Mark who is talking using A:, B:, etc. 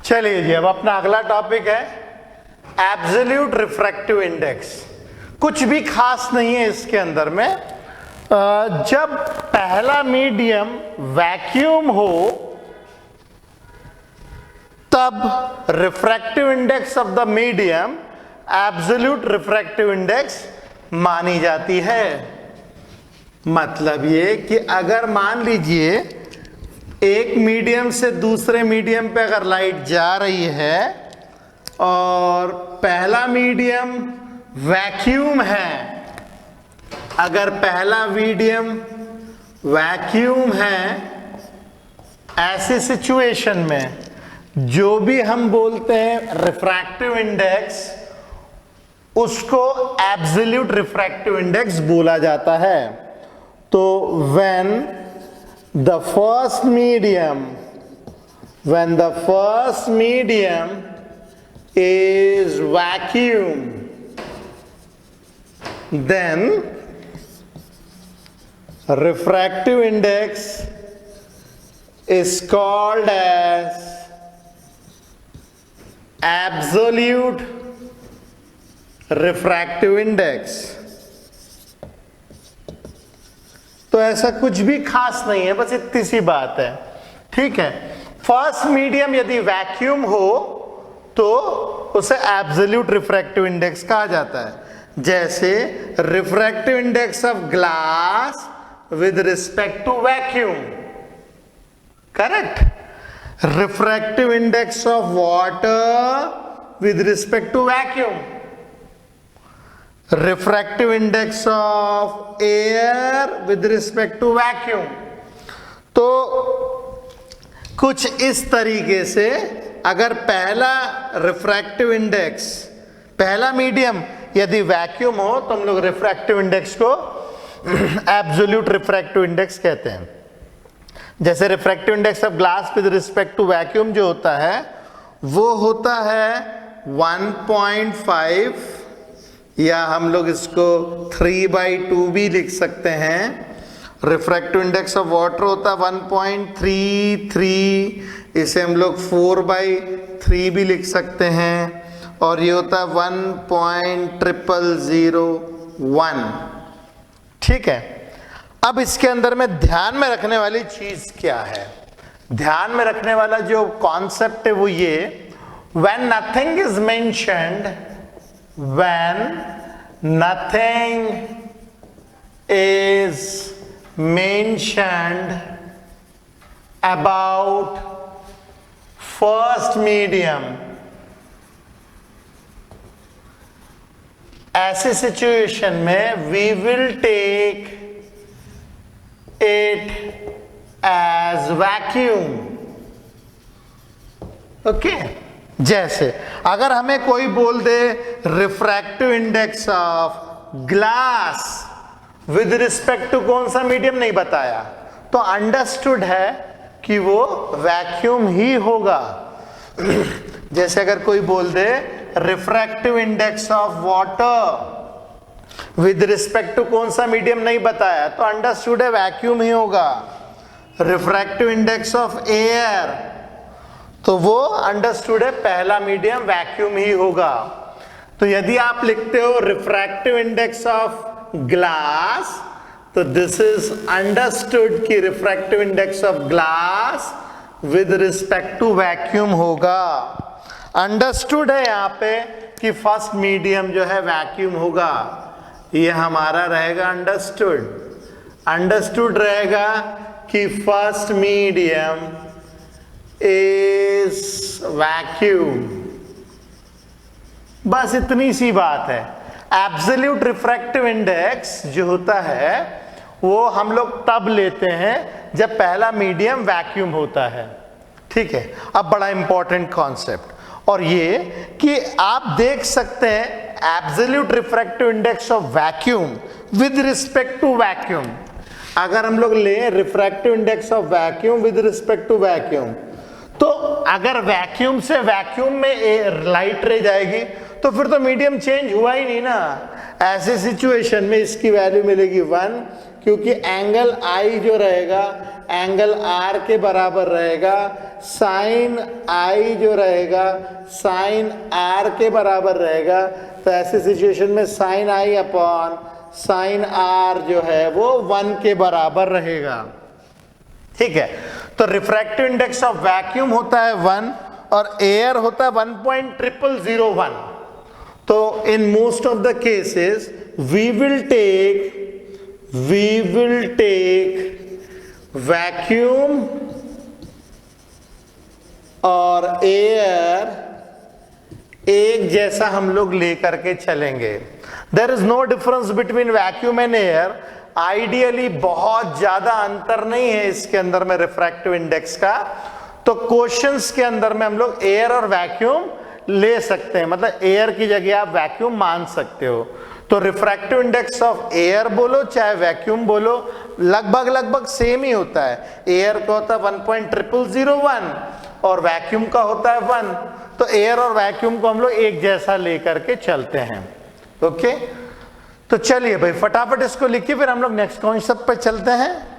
A: चलिए जी, अब अपना अगला टॉपिक है एब्सोल्यूट रिफ्रैक्टिव इंडेक्स। कुछ भी खास नहीं है इसके अंदर में। जब पहला मीडियम वैक्यूम हो तब refractive index of the medium absolute refractive index मानी जाती है। मतलब ये कि अगर मान लीजिए एक मीडियम से दूसरे मीडियम पे अगर लाइट जा रही है और पहला मीडियम वैक्यूम है, अगर पहला मीडियम वैक्यूम है, ऐसी सिचुएशन में जो भी हम बोलते हैं रिफ्रैक्टिव इंडेक्स, उसको एब्सोल्यूट रिफ्रैक्टिव इंडेक्स बोला जाता है। तो when the first medium is vacuum, then refractive index is called as absolute refractive index। तो ऐसा कुछ भी खास नहीं है, बस इतनी सी बात है। ठीक है, फर्स्ट मीडियम यदि वैक्यूम हो तो उसे एब्सोल्यूट रिफ्रैक्टिव इंडेक्स कहा जाता है। जैसे refractive index of glass with respect to vacuum, correct. Refractive index of water with respect to vacuum, refractive index of air with respect to vacuum. तो कुछ इस तरीके से अगर पहला रिफ्रैक्टिव इंडेक्स, पहला मीडियम यदि वैक्यूम हो तो हम लोग रिफ्रैक्टिव इंडेक्स को एब्सोल्यूट रिफ्रैक्टिव इंडेक्स कहते हैं। जैसे refractive index of glass with respect to vacuum जो होता है वो होता है 1.5, या हम लोग इसको 3/2 भी लिख सकते हैं। रिफ्रैक्टिव इंडेक्स ऑफ वाटर होता है 1.33, इसे हम लोग 4/3 भी लिख सकते हैं, और ये होता है 1.0001। ठीक है, अब इसके अंदर में ध्यान में रखने वाली चीज क्या है? ध्यान में रखने वाला जो कॉन्सेप्ट है वो ये, when nothing is mentioned, when nothing is mentioned about first medium, ऐसी सिचुएशन में we will take it as vacuum। Okay, जैसे अगर हमें कोई बोल दे refractive index of glass with respect to कौन सा मीडियम नहीं बताया, तो अंडरस्टूड है कि वो वैक्यूम ही होगा। जैसे अगर कोई बोल दे refractive index of water with respect to कौन सा मीडियम नहीं बताया, तो अंडरस्टूड है वैक्यूम ही होगा। रिफ्रैक्टिव इंडेक्स ऑफ एयर, तो वो अंडरस्टूड है पहला मीडियम वैक्यूम ही होगा। तो यदि आप लिखते हो रिफ्रैक्टिव इंडेक्स ऑफ ग्लास, तो दिस इज अंडरस्टूड कि refractive index of glass with respect to vacuum होगा। अंडरस्टूड है यहाँ पे कि फर्स्ट मीडियम जो है वैक्यूम होगा, ये हमारा रहेगा अंडरस्टूड। अंडरस्टूड रहेगा कि फर्स्ट मीडियम इज वैक्यूम। बस इतनी सी बात है। एब्सोल्यूट रिफ्रैक्टिव इंडेक्स जो होता है वो हम लोग तब लेते हैं जब पहला मीडियम वैक्यूम होता है। ठीक है, अब बड़ा इंपॉर्टेंट कॉन्सेप्ट और ये कि आप देख सकते हैं absolute refractive index of vacuum with respect to vacuum. अगर हम लोग ले refractive index of vacuum with respect to vacuum, तो अगर वैक्यूम से वैक्यूम में लाइट रे जाएगी तो फिर तो मीडियम चेंज हुआ ही नहीं ना। ऐसे सिचुएशन में इसकी वैल्यू मिलेगी 1, क्योंकि एंगल आई जो रहेगा एंगल आर के बराबर रहेगा, साइन आई जो रहेगा साइन आर के बराबर रहेगा। तो ऐसी सिचुएशन में sine I upon sine R जो है वो 1 के बराबर रहेगा। ठीक है, तो रिफ्रैक्टिव इंडेक्स ऑफ वैक्यूम होता है 1 और एयर होता है 1.0001। तो in most of the cases we will take vacuum और एयर एक जैसा हम लोग लेकर के चलेंगे। There is no difference between vacuum and air. Ideally बहुत ज्यादा अंतर नहीं है इसके अंदर में रिफ्रैक्टिव इंडेक्स का, तो क्वेश्चंस के अंदर में हम लोग एयर और वैक्यूम ले सकते हैं, मतलब एयर की जगह आप वैक्यूम मान सकते हो। तो रिफ्रैक्टिव इंडेक्स ऑफ एयर बोलो चाहे वैक्यूम बोलो लगभग सेम ही होता है। एयर का होता है 1.0001 और वैक्यूम का होता है 1। तो एयर और वैक्यूम को हम लोग एक जैसा लेकर के चलते हैं। ओके, तो चलिए भाई फटाफट इसको लिखिए, फिर हम लोग नेक्स्ट कॉन्सेप्ट पे चलते हैं।